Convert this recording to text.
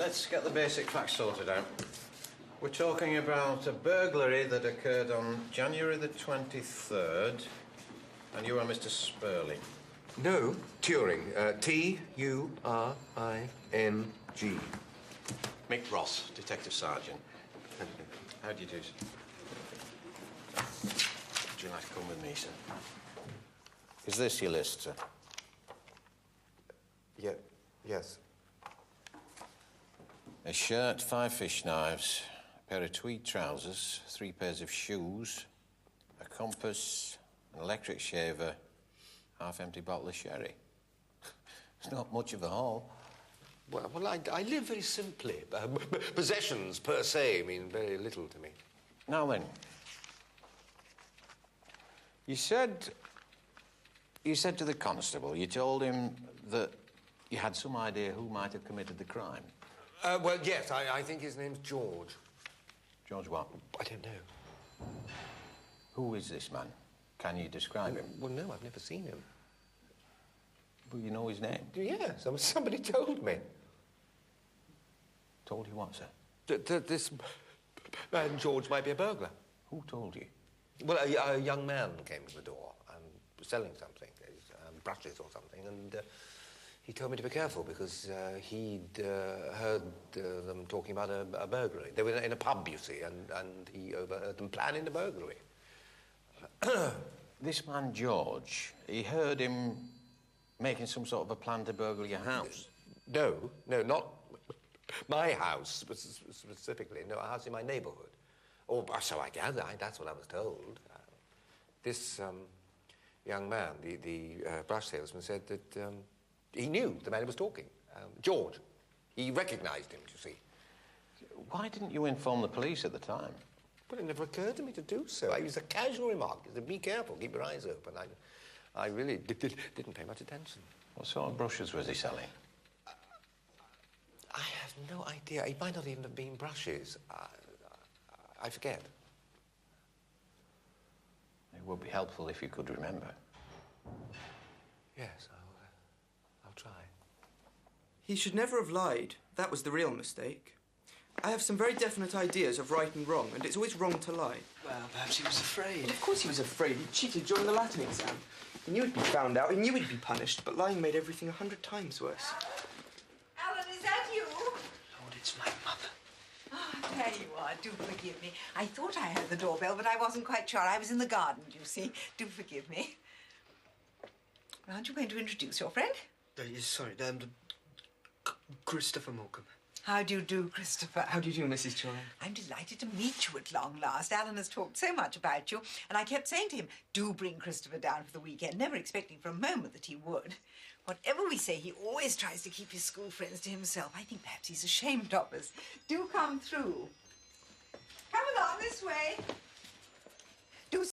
let's get the basic facts sorted out. We're talking about a burglary that occurred on January the 23rd, and you are Mr. Spurling. No, Turing. T-U-R-I-N-G. Mick Ross, Detective Sergeant. How do you do, sir? Would you like to come with me, sir? Is this your list, sir? Yeah, yes. A shirt, 5 fish knives, a pair of tweed trousers, 3 pairs of shoes, a compass, an electric shaver, half-empty bottle of sherry. It's not much of a haul. Well, I live very simply. Possessions, per se, mean very little to me. Now then, you said to the constable, you told him that you had some idea who might have committed the crime. Well, yes, I think his name's George. George what? I don't know. Who is this man? Can you describe him? Well, no, I've never seen him. Well, you know his name? Yes, somebody told me. Told you what, sir? This man, George, might be a burglar. Who told you? Well, a young man came to the door and was selling something, brushes or something, and he told me to be careful because he'd heard them talking about a burglary. They were in a pub, you see, and he overheard them planning a burglary. This man, George, he heard him making some sort of a plan to burgle your house? No, not my house specifically. No, a house in my neighbourhood. Or so I gather. That's what I was told. This young man, the brush salesman, said that he knew the man who was talking. George. He recognised him, you see. Why didn't you inform the police at the time? Well, it never occurred to me to do so. It was a casual remark. He said, be careful, keep your eyes open. I really didn't pay much attention. What sort of brushes was he selling? I have no idea. It might not even have been brushes. I forget. It would be helpful if you could remember. Yes, I'll try. He should never have lied. That was the real mistake. I have some very definite ideas of right and wrong, and it's always wrong to lie. Well, perhaps he was afraid. Well, of course he was afraid. He cheated during the Latin exam. He knew he'd be found out. He knew he'd be punished, but lying made everything 100 times worse. Alan, is that you? Lord, it's my mother. Oh, there you are. Do forgive me. I thought I heard the doorbell, but I wasn't quite sure. I was in the garden, you see. Do forgive me. Aren't you going to introduce your friend? Yes, sorry, Christopher Morecambe. How do you do, Christopher? How do you do, Mrs. Turing? I'm delighted to meet you at long last. Alan has talked so much about you, and I kept saying to him, do bring Christopher down for the weekend, never expecting for a moment that he would. Whatever we say, he always tries to keep his school friends to himself. I think perhaps he's ashamed of us. Do come through. Come along this way.